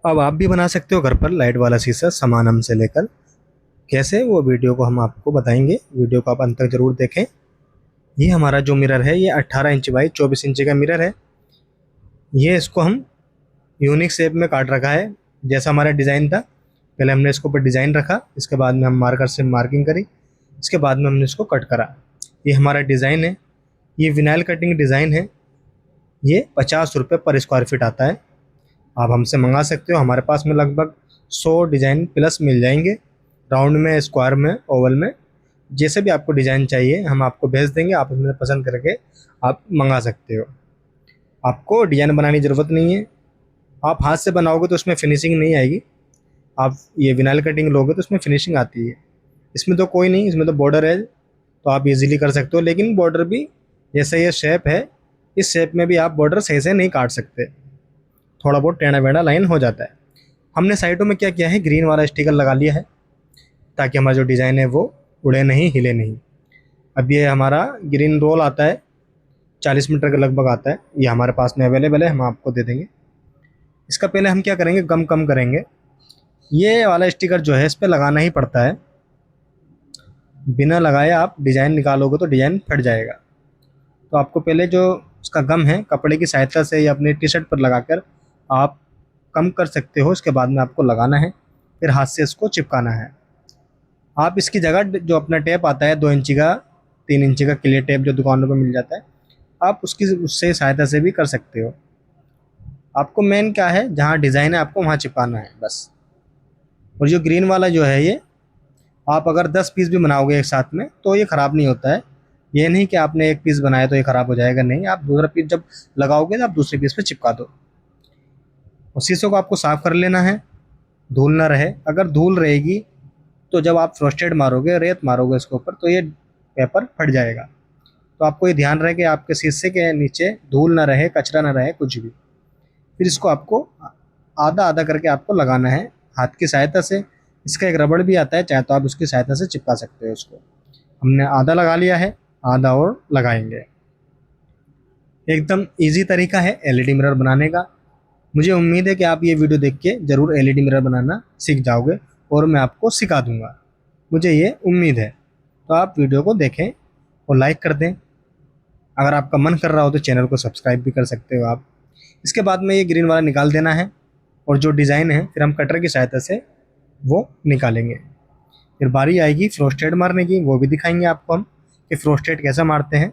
अब आप भी बना सकते हो घर पर लाइट वाला शीशा सामान हमसे लेकर। कैसे, वो वीडियो को हम आपको बताएंगे, वीडियो को आप अंत तक जरूर देखें। ये हमारा जो मिरर है ये 18 इंच बाई 24 इंच का मिरर है। ये इसको हम यूनिक शेप में काट रखा है, जैसा हमारा डिज़ाइन था। पहले हमने इसको ऊपर डिज़ाइन रखा, इसके बाद में हम मार्कर से मार्किंग करी, इसके बाद में हमने इसको कट करा। ये हमारा डिज़ाइन है, ये विनाइल कटिंग डिज़ाइन है। ये 50 रुपये पर स्क्वायर फीट आता है। आप हमसे मंगा सकते हो, हमारे पास में लगभग 100 डिज़ाइन प्लस मिल जाएंगे। राउंड में, स्क्वायर में, ओवल में, जैसे भी आपको डिज़ाइन चाहिए हम आपको भेज देंगे। आप उसमें पसंद करके आप मंगा सकते हो। आपको डिज़ाइन बनाने की ज़रूरत नहीं है। आप हाथ से बनाओगे तो उसमें फिनिशिंग नहीं आएगी। आप ये विनाइल कटिंग लोगे तो उसमें फिनिशिंग आती है। इसमें तो कोई नहीं, इसमें तो बॉर्डर है तो आप इजीली कर सकते हो। लेकिन बॉर्डर भी, जैसे ये शेप है, इस शेप में भी आप बॉर्डर सही से नहीं काट सकते, थोड़ा बहुत टेढ़ा बेढ़ा लाइन हो जाता है। हमने साइडों में क्या किया है, ग्रीन वाला स्टिकर लगा लिया है ताकि हमारा जो डिज़ाइन है वो उड़े नहीं, हिले नहीं। अब ये हमारा ग्रीन रोल आता है, 40 मीटर के लगभग आता है। ये हमारे पास में अवेलेबल है, हम आपको दे देंगे। इसका पहले हम क्या करेंगे, गम कम करेंगे। ये वाला स्टिकर जो है इस पर लगाना ही पड़ता है, बिना लगाए आप डिज़ाइन निकालोगे तो डिज़ाइन फट जाएगा। तो आपको पहले जो उसका गम है कपड़े की सहायता से या अपने टी शर्ट पर लगाकर आप कम कर सकते हो। इसके बाद में आपको लगाना है, फिर हाथ से इसको चिपकाना है। आप इसकी जगह जो अपना टेप आता है 2 इंची का, 3 इंची का क्लियर टेप जो दुकानों पर मिल जाता है, आप उससे सहायता से भी कर सकते हो। आपको मेन क्या है, जहाँ डिज़ाइन है आपको वहाँ चिपकाना है बस। और जो ग्रीन वाला जो है ये, आप अगर 10 पीस भी बनाओगे एक साथ में तो ये ख़राब नहीं होता है। ये नहीं कि आपने एक पीस बनाया तो ये ख़राब हो जाएगा, नहीं। आप दूसरा पीस जब लगाओगे तो आप दूसरे पीस पे चिपका दो। और शीशों को आपको साफ़ कर लेना है, धूल ना रहे। अगर धूल रहेगी तो जब आप फ्रोस्टेड मारोगे, रेत मारोगे इसके ऊपर, तो ये पेपर फट जाएगा। तो आपको ये ध्यान रहे कि आपके शीशे के नीचे धूल ना रहे, कचरा ना रहे, कुछ भी। फिर इसको आपको आधा आधा करके आपको लगाना है हाथ की सहायता से। इसका एक रबड़ भी आता है, चाहे तो आप उसकी सहायता से चिपका सकते हो उसको। हमने आधा लगा लिया है, आधा और लगाएंगे। एकदम इजी तरीका है एलईडी मिरर बनाने का। मुझे उम्मीद है कि आप ये वीडियो देख के ज़रूर एलईडी मिरर बनाना सीख जाओगे और मैं आपको सिखा दूंगा, मुझे ये उम्मीद है। तो आप वीडियो को देखें और लाइक कर दें। अगर आपका मन कर रहा हो तो चैनल को सब्सक्राइब भी कर सकते हो आप। इसके बाद में ये ग्रीन वाला निकाल देना है और जो डिज़ाइन है फिर हम कटर की सहायता से वो निकालेंगे। फिर बारी आएगी फ्रोस्टेड मारने की, वो भी दिखाएंगे आपको हम कि फ्रोस्टेड कैसे मारते हैं।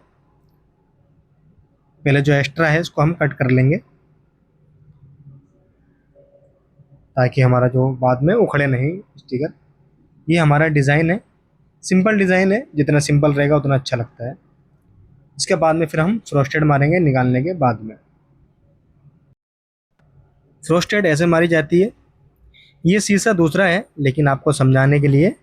पहले जो एक्स्ट्रा है उसको हम कट कर लेंगे ताकि हमारा जो बाद में उखड़े नहीं स्टिकर। ये हमारा डिज़ाइन है, सिंपल डिज़ाइन है, जितना सिंपल रहेगा उतना अच्छा लगता है। इसके बाद में फिर हम फ्रोस्टेड मारेंगे निकालने के बाद में। फ्रोस्टेड ऐसे मारी जाती है। ये शीशा दूसरा है, लेकिन आपको समझाने के लिए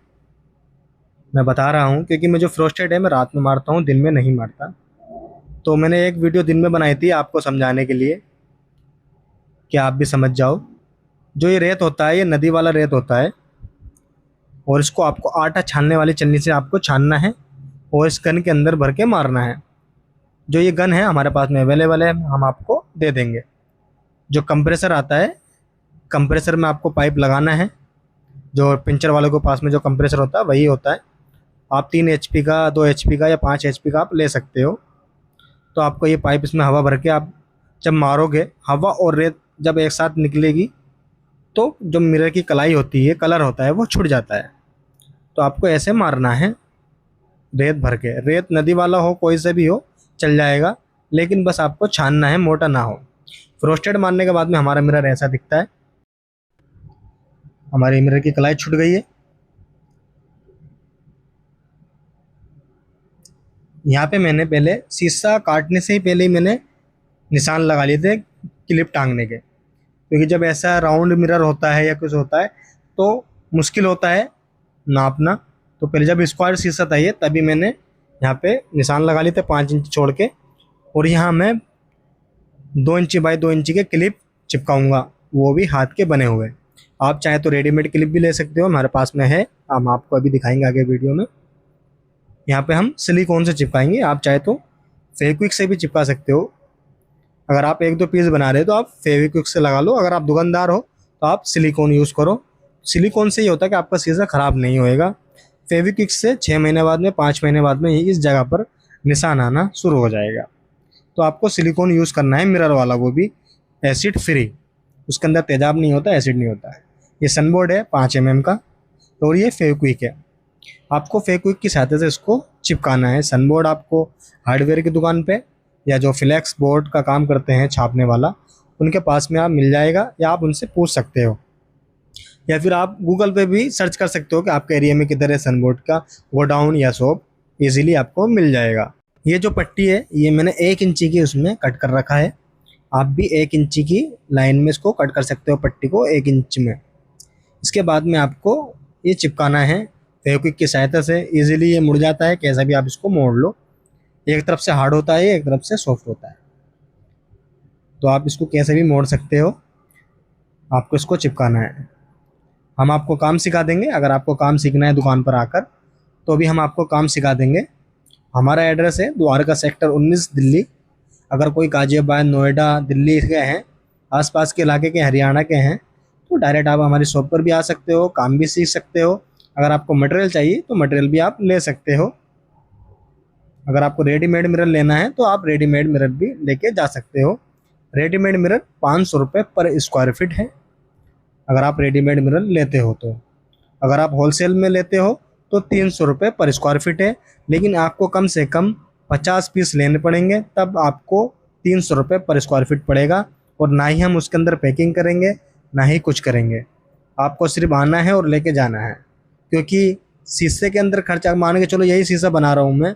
मैं बता रहा हूँ, क्योंकि मैं जो फ्रोस्टेड है मैं रात में मारता हूँ, दिन में नहीं मारता। तो मैंने एक वीडियो दिन में बनाई थी आपको समझाने के लिए कि आप भी समझ जाओ। जो ये रेत होता है ये नदी वाला रेत होता है, और इसको आपको आटा छानने वाली चलनी से आपको छानना है और इस गन के अंदर भर के मारना है। जो ये गन है हमारे पास में अवेलेबल है, हम आपको दे देंगे। जो कंप्रेसर आता है, कंप्रेसर में आपको पाइप लगाना है। जो पिंचर वालों के पास में जो कंप्रेसर होता है वही होता है। आप 3 HP का, 2 HP का या 5 HP का आप ले सकते हो। तो आपको ये पाइप इसमें हवा भर के आप जब मारोगे, हवा और रेत जब एक साथ निकलेगी तो जो मिरर की कलाई होती है, कलर होता है, वो छूट जाता है। तो आपको ऐसे मारना है रेत भर के। रेत नदी वाला हो, कोई से भी हो, चल जाएगा, लेकिन बस आपको छानना है, मोटा ना हो। फ्रोस्टेड मारने के बाद में हमारा मिरर ऐसा दिखता है। हमारी मिरर की कलाई छूट गई है। यहाँ पे मैंने पहले शीशा काटने से ही पहले ही मैंने निशान लगा लिए थे क्लिप टांगने के, क्योंकि जब ऐसा राउंड मिरर होता है या कुछ होता है तो मुश्किल होता है नापना। तो पहले जब स्क्वायर शीशा था ये, तभी मैंने यहाँ पे निशान लगा लिए थे 5 इंच छोड़ के। और यहाँ मैं 2 इंची बाई 2 इंची के क्लिप चिपकाऊंगा, वो भी हाथ के बने हुए। आप चाहे तो रेडीमेड क्लिप भी ले सकते हो, हमारे पास में है, हम आपको अभी दिखाएंगे आगे वीडियो में। यहाँ पे हम सिलिकॉन से चिपकाएंगे, आप चाहे तो फेविक्विक से भी चिपका सकते हो। अगर आप 1-2 पीस बना रहे हो तो आप फेविक्विक से लगा लो। अगर आप दुकानदार हो तो आप सिलिकॉन यूज़ करो। सिलिकॉन से ये होता है कि आपका शीशा ख़राब नहीं होएगा। फेविक्विक से 6 महीने बाद में, 5 महीने बाद में इस जगह पर निशान आना शुरू हो जाएगा। तो आपको सिलिकॉन यूज़ करना है, मिरर वाला, वो भी एसिड फ्री। उसके अंदर तेजाब नहीं होता, एसिड नहीं होता है। ये सनबोर्ड है 5 mm का, और ये फेविक्विक है। आपको फेविक्विक की सहायता से इसको चिपकाना है। सनबोर्ड आपको हार्डवेयर की दुकान पे या जो फ्लेक्स बोर्ड का काम करते हैं छापने वाला, उनके पास में आप मिल जाएगा, या आप उनसे पूछ सकते हो, या फिर आप गूगल पे भी सर्च कर सकते हो कि आपके एरिया में किधर है सनबोर्ड का गोडाउन या शॉप, इजीली आपको मिल जाएगा। ये जो पट्टी है ये मैंने 1 इंची की उसमें कट कर रखा है। आप भी 1 इंची की लाइन में इसको कट कर सकते हो, पट्टी को 1 इंच में। इसके बाद में आपको ये चिपकाना है फेविक्विक की सहायता से। इजीली ये मुड़ जाता है, कैसा भी आप इसको मोड़ लो। एक तरफ से हार्ड होता है, एक तरफ से सॉफ्ट होता है, तो आप इसको कैसे भी मोड़ सकते हो। आपको इसको चिपकाना है। हम आपको काम सिखा देंगे। अगर आपको काम सीखना है दुकान पर आकर, तो भी हम आपको काम सिखा देंगे। हमारा एड्रेस है द्वारका सेक्टर 19 दिल्ली। अगर कोई गाजियाबाद, नोएडा, दिल्ली के हैं, आसपास के इलाके के, हरियाणा के हैं, तो डायरेक्ट आप हमारी शॉप पर भी आ सकते हो, काम भी सीख सकते हो। अगर आपको मटेरियल चाहिए तो मटेरियल भी आप ले सकते हो। अगर आपको रेडीमेड मिरर लेना है तो आप रेडीमेड मिरर भी लेके जा सकते हो। रेडीमेड मिरर 500 रुपये पर स्क्वायर फीट है, अगर आप रेडीमेड मिरर लेते हो तो। अगर आप होलसेल में लेते हो तो 300 रुपये पर स्क्वायर फीट है, लेकिन आपको कम से कम 50 पीस लेने पड़ेंगे, तब आपको 300 रुपये पर स्क्वायर फीट पड़ेगा। और ना ही हम उसके अंदर पैकिंग करेंगे, ना ही कुछ करेंगे। आपको सिर्फ आना है और लेके जाना है। क्योंकि शीशे के अंदर खर्चा, मान के चलो यही शीशा बना रहा हूँ मैं,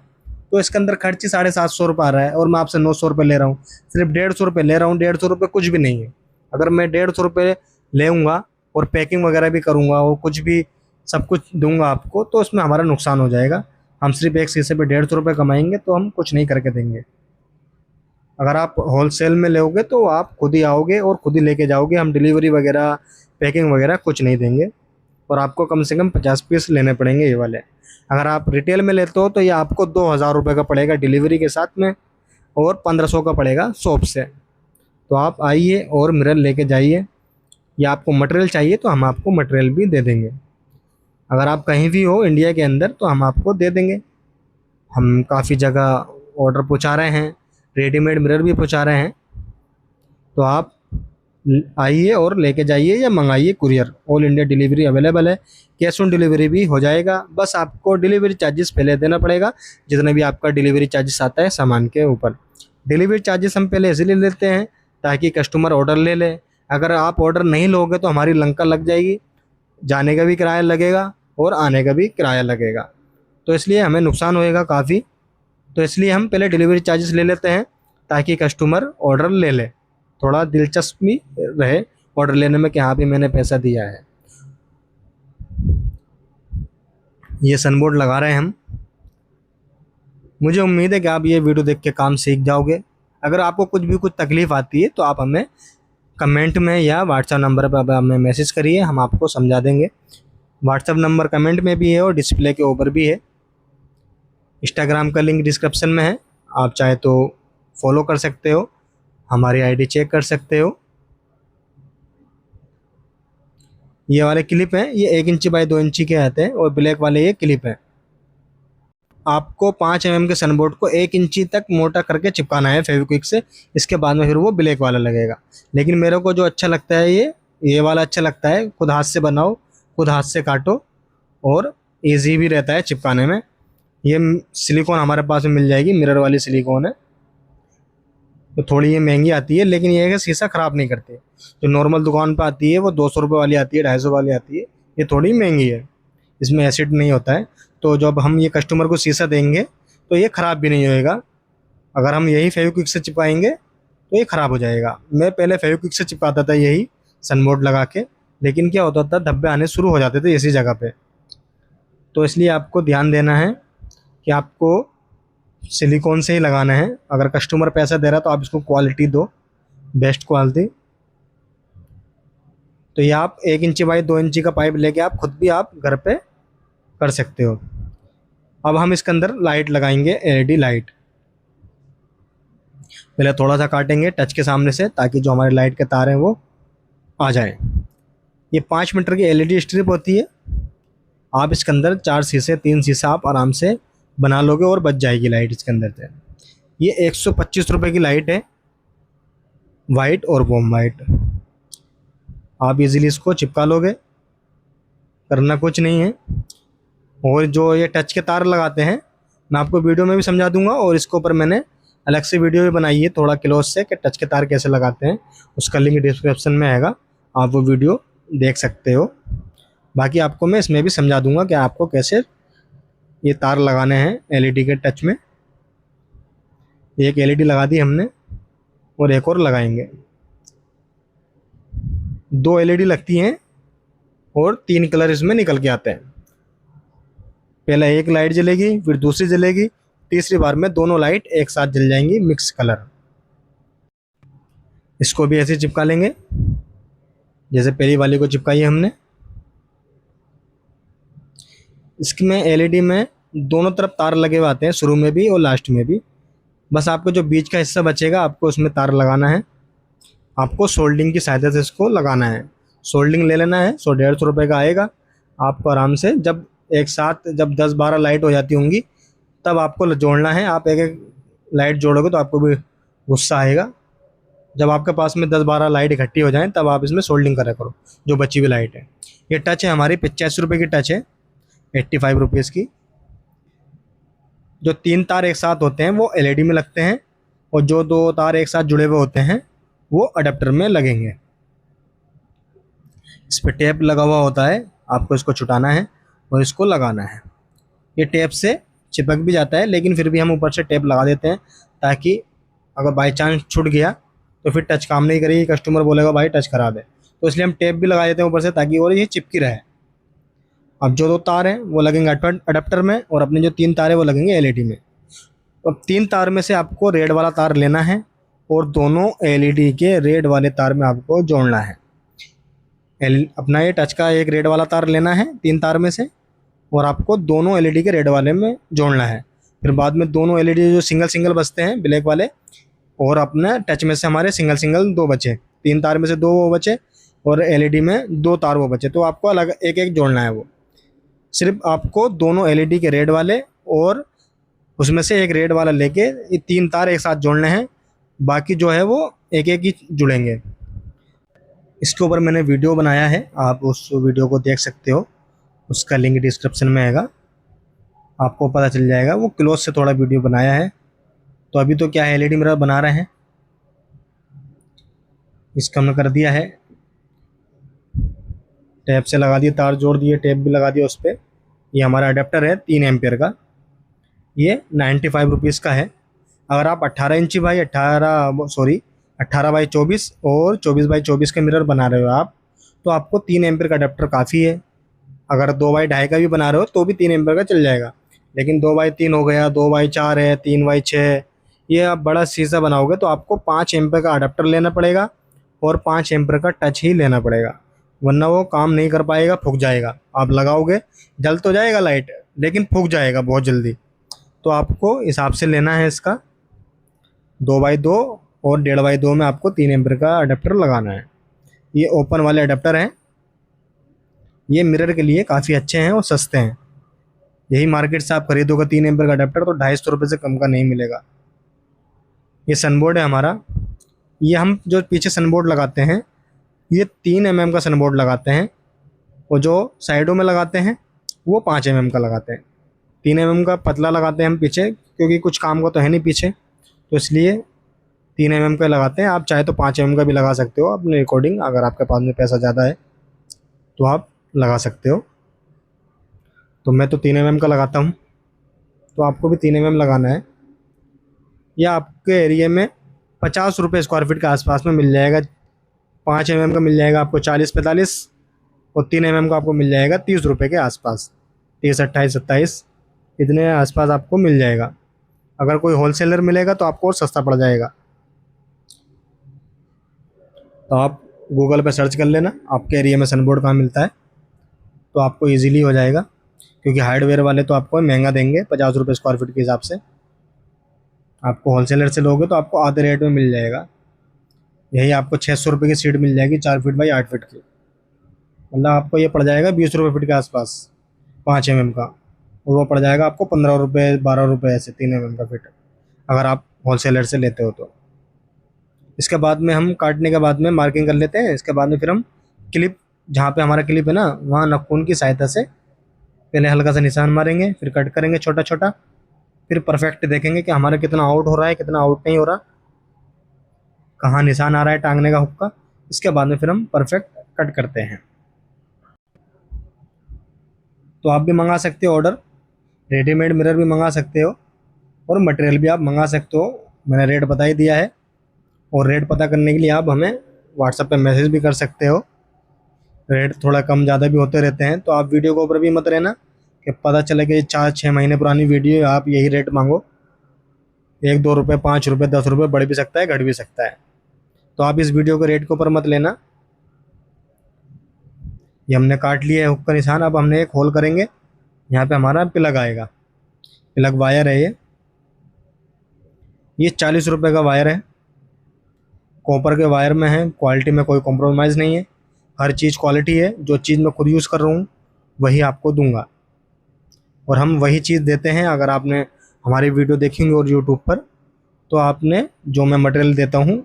तो इसके अंदर खर्च ही 750 रुपये आ रहा है, और मैं आपसे 900 रुपये ले रहा हूँ। सिर्फ 150 रुपये ले रहा हूँ। 150 रुपये कुछ भी नहीं है। अगर मैं 150 रुपये लेऊँगा और पैकिंग वगैरह भी करूँगा और कुछ भी सब कुछ दूंगा आपको, तो उसमें हमारा नुकसान हो जाएगा। हम सिर्फ एक शीशे पे 150 रुपये कमाएंगे, तो हम कुछ नहीं करके देंगे। अगर आप होलसेल में लोगे तो आप खुद ही आओगे और खुद ही लेके जाओगे। हम डिलीवरी वगैरह, पैकिंग वगैरह कुछ नहीं देंगे, और आपको कम से कम 50 पीस लेने पड़ेंगे ये वाले। अगर आप रिटेल में लेते हो तो ये आपको 2000 रुपये का पड़ेगा डिलीवरी के साथ में, और 1500 का पड़ेगा शॉप से। तो आप आइए और मिरर लेके जाइए, या आपको मटेरियल चाहिए तो हम आपको मटेरियल भी दे देंगे। अगर आप कहीं भी हो इंडिया के अंदर तो हम आपको दे देंगे। हम काफ़ी जगह ऑर्डर पहुंचा रहे हैं, रेडीमेड मिरर भी पहुंचा रहे हैं। तो आप आइए और लेके जाइए या मंगाइए courier. All India delivery available है। कैश ऑन डिलीवरी भी हो जाएगा। बस आपको डिलीवरी चार्जेस पहले देना पड़ेगा, जितना भी आपका डिलीवरी चार्जेस आता है सामान के ऊपर। डिलीवरी चार्जेस हम पहले इसलिए लेते हैं ताकि कस्टमर ऑर्डर ले ले। अगर आप ऑर्डर नहीं लोगे तो हमारी लंका लग जाएगी, जाने का भी किराया लगेगा और आने का भी किराया लगेगा, तो इसलिए हमें नुकसान होएगा काफ़ी। तो इसलिए हम पहले डिलीवरी चार्जेस ले लेते हैं ताकि कस्टमर ऑर्डर ले ले, थोड़ा दिलचस्पी रहे ऑर्डर लेने में कि हाँ भी मैंने पैसा दिया है। ये सनबोर्ड लगा रहे हैं हम। मुझे उम्मीद है कि आप ये वीडियो देख के काम सीख जाओगे। अगर आपको कुछ तकलीफ़ आती है तो आप हमें कमेंट में या व्हाट्सएप नंबर पर हमें मैसेज करिए, हम आपको समझा देंगे। व्हाट्सएप नंबर कमेंट में भी है और डिस्प्ले के ऊपर भी है। इंस्टाग्राम का लिंक डिस्क्रिप्शन में है, आप चाहे तो फॉलो कर सकते हो, हमारी आईडी चेक कर सकते हो। ये वाले क्लिप हैं, ये 1 इंची बाई 2 इंची के आते हैं, और ब्लैक वाले ये क्लिप हैं। आपको 5 mm के सनबोर्ड को 1 इंची तक मोटा करके चिपकाना है फेविक्विक से। इसके बाद में फिर वो ब्लैक वाला लगेगा। लेकिन मेरे को जो अच्छा लगता है ये वाला अच्छा लगता है। खुद हाथ से बनाओ, खुद हाथ से काटो, और ईजी भी रहता है चिपकाने में। ये सिलिकॉन हमारे पास में मिल जाएगी, मिरर वाली सिलिकॉन है। तो थोड़ी ये महंगी आती है, लेकिन ये है कि शीशा ख़राब नहीं करती। जो नॉर्मल दुकान पर आती है वो 200 रुपये वाली आती है, 250 वाली आती है। ये थोड़ी महंगी है, इसमें एसिड नहीं होता है। तो जब हम ये कस्टमर को शीशा देंगे तो ये ख़राब भी नहीं होएगा। अगर हम यही फेविक्विक से चिपकाएंगे तो ये ख़राब हो जाएगा। मैं पहले फेविक्विक से चिपकाता था यही सनबोर्ड लगा के, लेकिन क्या होता था, धब्बे आने शुरू हो जाते थे इसी जगह पे। तो इसलिए आपको ध्यान देना है कि आपको सिलिकॉन से ही लगाना है। अगर कस्टमर पैसा दे रहा है तो आप इसको क्वालिटी दो, बेस्ट क्वालिटी। तो ये आप 1 इंची बाई 2 इंची का पाइप लेके आप खुद भी आप घर पे कर सकते हो। अब हम इसके अंदर लाइट लगाएंगे, एलईडी लाइट। पहले थोड़ा सा काटेंगे टच के सामने से, ताकि जो हमारे लाइट के तार हैं वो आ जाए। ये 5 मीटर की एलईडी स्ट्रिप होती है। आप इसके अंदर 4 शीशे 3 शीशा आप आराम से बना लोगे और बच जाएगी लाइट इसके अंदर से। ये 125 रुपये की लाइट है, वाइट और वॉम वाइट। आप इजीली इसको चिपका लोगे, करना कुछ नहीं है। और जो ये टच के तार लगाते हैं, मैं आपको वीडियो में भी समझा दूंगा, और इसके ऊपर मैंने अलग से वीडियो भी बनाई है थोड़ा क्लोज से कि टच के तार कैसे लगाते हैं। उसका लिंक डिस्क्रिप्शन में आएगा, आप वो वीडियो देख सकते हो। बाकी आपको मैं इसमें भी समझा दूंगा कि आपको कैसे ये तार लगाने हैं एलईडी के टच में। एक एलईडी लगा दी हमने और एक और लगाएंगे। 2 एलईडी लगती हैं और 3 कलर इसमें निकल के आते हैं। पहले एक लाइट जलेगी, फिर दूसरी जलेगी, तीसरी बार में दोनों लाइट एक साथ जल जाएंगी, मिक्स कलर। इसको भी ऐसे चिपका लेंगे जैसे पहली वाली को चिपकाई है हमने। इसमें एलईडी में दोनों तरफ तार लगे हुए आते हैं, शुरू में भी और लास्ट में भी। बस आपको जो बीच का हिस्सा बचेगा आपको उसमें तार लगाना है। आपको सोल्डिंग की सहायता से इसको लगाना है। सोल्डिंग ले लेना है, 100-150 रुपये का आएगा। आपको आराम से जब एक साथ जब 10-12 लाइट हो जाती होंगी तब आपको जोड़ना है। आप एक एक लाइट जोड़ोगे तो आपको भी गुस्सा आएगा। जब आपके पास में 10-12 लाइट इकट्ठी हो जाएं तब आप इसमें सोल्डिंग करा करो जो बची हुई लाइट है। ये टच है हमारी 85 रुपये की टच है, 85 रुपीज़ की। जो 3 तार एक साथ होते हैं वो एलईडी में लगते हैं, और जो 2 तार एक साथ जुड़े हुए होते हैं वो अडेप्टर में लगेंगे। इस पर टेप लगा हुआ होता है, आपको इसको छुटाना है और इसको लगाना है। ये टेप से चिपक भी जाता है, लेकिन फिर भी हम ऊपर से टेप लगा देते हैं ताकि अगर बाई चांस छूट गया तो फिर टच काम नहीं करेगी, कस्टमर बोलेगा भाई टच खराब है। तो इसलिए हम टेप भी लगा देते हैं ऊपर से ताकि और ये चिपकी रहे। अब जो 2 तार हैं वो लगेंगे अडेप्टर में, और अपने जो 3 तार है वो लगेंगे एलईडी में। तो अब 3 तार में से आपको रेड वाला तार लेना है और दोनों एलईडी के रेड वाले तार में आपको जोड़ना है। अपना ये टच का एक रेड वाला तार लेना है 3 तार में से, और आपको दोनों एलईडी के रेड वाले में जोड़ना है। फिर बाद में दोनों एलईडी जो सिंगल सिंगल बचते हैं ब्लैक वाले, और अपना टच में से हमारे सिंगल सिंगल 2 बचे, 3 तार में से 2 वो बचे और एलईडी में 2 तार वो बचे, तो आपको अलग एक एक जोड़ना है। वो सिर्फ आपको दोनों एलईडी के रेड वाले और उसमें से एक रेड वाला लेके ये 3 तार एक साथ जोड़ने हैं। बाकी जो है वो एक एक ही जुड़ेंगे। इसके ऊपर मैंने वीडियो बनाया है, आप उस वीडियो को देख सकते हो, उसका लिंक डिस्क्रिप्शन में आएगा, आपको पता चल जाएगा। वो क्लोज से थोड़ा वीडियो बनाया है। तो अभी तो क्या है, एलईडी मिरर बना रहे हैं। इसका हमने कर दिया है, टैप से लगा दिए, तार जोड़ दिए, टेप भी लगा दिया उस पर। ये हमारा अडेप्टर है 3 एम्पियर का, ये 95 रुपीज़ का है। अगर आप 18 इंची बाई 18 बाई 24 और 24 बाई 24 के मिरर बना रहे हो आप, तो आपको 3 एम्पियर का अडेप्टर काफ़ी है। अगर 2 बाई 2.5 का भी बना रहे हो तो भी 3 एम्पियर का चल जाएगा। लेकिन 2 बाई 3 हो गया, 2 बाई 4 है, 3 बाई 6, ये आप बड़ा शीशा बनाओगे तो आपको 5 एम्पियर का अडेप्टर लेना पड़ेगा और 5 एम्पियर का टच ही लेना पड़ेगा, वरना वो काम नहीं कर पाएगा, फूक जाएगा। आप लगाओगे, जल तो जाएगा लाइट, लेकिन फूक जाएगा बहुत जल्दी। तो आपको हिसाब से लेना है इसका। 2 बाई 2 और 1.5 बाई 2 में आपको 3 एम्पियर का अडेप्टर लगाना है। ये ओपन वाले अडेप्टर हैं, ये मिरर के लिए काफ़ी अच्छे हैं और सस्ते हैं। यही मार्केट से आप खरीदोगे 3 एम्पियर का अडेप्टर तो 250 रुपये से कम का नहीं मिलेगा। ये सनबोर्ड है हमारा। ये हम जो पीछे सनबोर्ड लगाते हैं, ये 3 mm का सनबोर्ड लगाते हैं, और जो साइडों में लगाते हैं वो 5 mm का लगाते हैं। 3 mm का पतला लगाते हैं हम पीछे, क्योंकि कुछ काम का तो है नहीं पीछे, तो इसलिए 3 mm का लगाते हैं। आप चाहे तो 5 mm का भी लगा सकते हो अपने अकॉर्डिंग, अगर आपके पास में पैसा ज़्यादा है तो आप लगा सकते हो। तो मैं तो 3 mm का लगाता हूँ, तो आपको भी 3 mm लगाना है। या आपके एरिया में 50 रुपये स्क्वायर फीट के आसपास में मिल जाएगा। 5 mm का मिल जाएगा आपको 40-45, और 3 mm का आपको मिल जाएगा 30 रुपये के आसपास, 30, 28, 27 इतने आसपास आपको मिल जाएगा। अगर कोई होलसेलर मिलेगा तो आपको और सस्ता पड़ जाएगा। तो आप गूगल पे सर्च कर लेना आपके एरिया में सनबोर्ड कहाँ मिलता है, तो आपको इजीली हो जाएगा। क्योंकि हार्डवेयर वाले तो आपको महंगा देंगे 50 रुपये स्क्वायर फीट के हिसाब से। आपको होलसेलर से लोगे तो आपको आधे रेट में मिल जाएगा। यही आपको 600 रुपये की सीट मिल जाएगी 4 फीट बाई 8 फीट की। मतलब आपको ये पड़ जाएगा 20 रुपये फीट के आसपास 5 mm का, और वो पड़ जाएगा आपको 15 रुपये 12 रुपये ऐसे 3 mm का फीट, अगर आप होलसेलर से लेते हो तो। इसके बाद में हम काटने के बाद में मार्किंग कर लेते हैं। इसके बाद में फिर हम क्लिप, जहाँ पे हमारा क्लिप है ना, वहाँ नाखून की सहायता से पहले हल्का सा निशान मारेंगे, फिर कट करेंगे छोटा छोटा, फिर परफेक्ट देखेंगे कि हमारा कितना आउट हो रहा है कितना आउट नहीं हो रहा, कहाँ निशान आ रहा है टांगने का हुक का। इसके बाद में फिर हम परफेक्ट कट करते हैं। तो आप भी मंगा सकते हो ऑर्डर, रेडीमेड मिरर भी मंगा सकते हो और मटेरियल भी आप मंगा सकते हो। मैंने रेट बता ही दिया है, और रेट पता करने के लिए आप हमें व्हाट्सएप पे मैसेज भी कर सकते हो। रेट थोड़ा कम ज़्यादा भी होते रहते हैं, तो आप वीडियो के ऊपर भी मत रहना कि पता चले कि 4-6 महीने पुरानी वीडियो है, आप यही रेट मांगो। 1-2 रुपये 5 रुपये 10 रुपये बढ़ भी सकता है घट भी सकता है, तो आप इस वीडियो के रेट के ऊपर मत लेना। ये हमने काट लिया है हुक का निशान। अब हमने एक होल करेंगे, यहाँ पे हमारा प्लग आएगा, प्लग वायर है ये 40 रुपये का वायर है, कॉपर के वायर में है, क्वालिटी में कोई कॉम्प्रोमाइज़ नहीं है, हर चीज़ क्वालिटी है। जो चीज़ मैं खुद यूज़ कर रहा हूँ वही आपको दूंगा, और हम वही चीज़ देते हैं। अगर आपने हमारी वीडियो देखी होगी और यूट्यूब पर, तो आपने जो मैं मटेरियल देता हूँ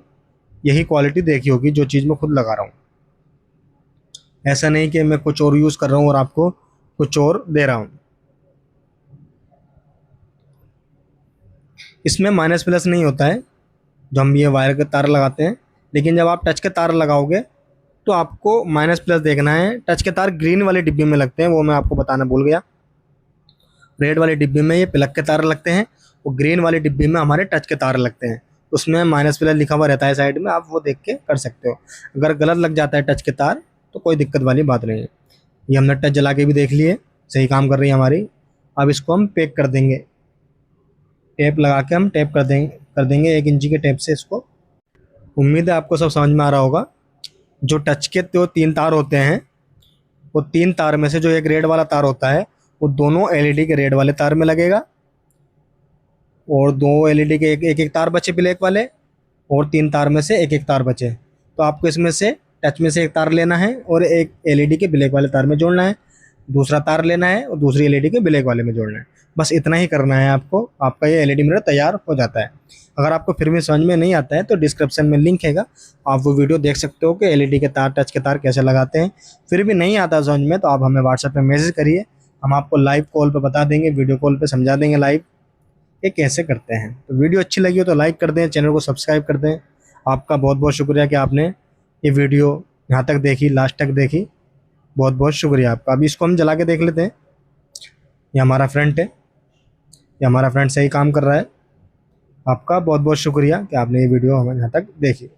यही क्वालिटी देखी होगी जो चीज़ मैं खुद लगा रहा हूँ। ऐसा नहीं कि मैं कुछ और यूज़ कर रहा हूँ और आपको कुछ और दे रहा हूँ। इसमें माइनस प्लस नहीं होता है जो हम ये वायर के तार लगाते हैं, लेकिन जब आप टच के तार लगाओगे तो आपको माइनस प्लस देखना है। टच के तार ग्रीन वाले डिब्बे में लगते हैं, वो मैं आपको बताना भूल गया। रेड वाले डिब्बे में ये प्लग के तार लगते हैं, और ग्रीन वाले डिब्बे में हमारे टच के तार लगते हैं। उसमें माइनस प्लस लिखा हुआ रहता है साइड में, आप वो देख के कर सकते हो। अगर गलत लग जाता है टच के तार तो कोई दिक्कत वाली बात नहीं है। ये हमने टच जला के भी देख लिए, सही काम कर रही है हमारी। अब इसको हम पैक कर देंगे, टेप लगा के हम टेप कर देंगे 1 इंची के टेप से इसको। उम्मीद है आपको सब समझ में आ रहा होगा। जो टच के जो 3 तार होते हैं, वो 3 तार में से जो एक रेड वाला तार होता है वो दोनों एलईडी के रेड वाले तार में लगेगा, और 2 एलईडी के एक एक तार बचे ब्लैक वाले, और 3 तार में से एक एक तार बचे। तो आपको इसमें से टच में से एक तार लेना है और एक एलईडी के ब्लैक वाले तार में जोड़ना है, दूसरा तार लेना है और दूसरी एलईडी के ब्लैक वाले में जोड़ना है। बस इतना ही करना है आपको, आपका ये एलईडी मिरर तैयार हो जाता है। अगर आपको फिर भी समझ में नहीं आता है तो डिस्क्रिप्शन में लिंक हैगा, आप वो वीडियो देख सकते हो कि एलईडी के तार टच के तार कैसे लगाते हैं। फिर भी नहीं आता समझ में तो आप हमें व्हाट्सएप पे मैसेज करिए, हम आपको लाइव कॉल पे बता देंगे, वीडियो कॉल पे समझा देंगे लाइव ये कैसे करते हैं। तो वीडियो अच्छी लगी हो तो लाइक कर दें, चैनल को सब्सक्राइब कर दें। आपका बहुत बहुत शुक्रिया कि आपने ये वीडियो यहाँ तक देखी, लास्ट तक देखी। बहुत बहुत शुक्रिया आपका। अभी इसको हम जला के देख लेते हैं। ये हमारा फ्रंट है, ये हमारा फ्रंट सही काम कर रहा है। आपका बहुत बहुत शुक्रिया कि आपने ये वीडियो हमें यहाँ तक देखी।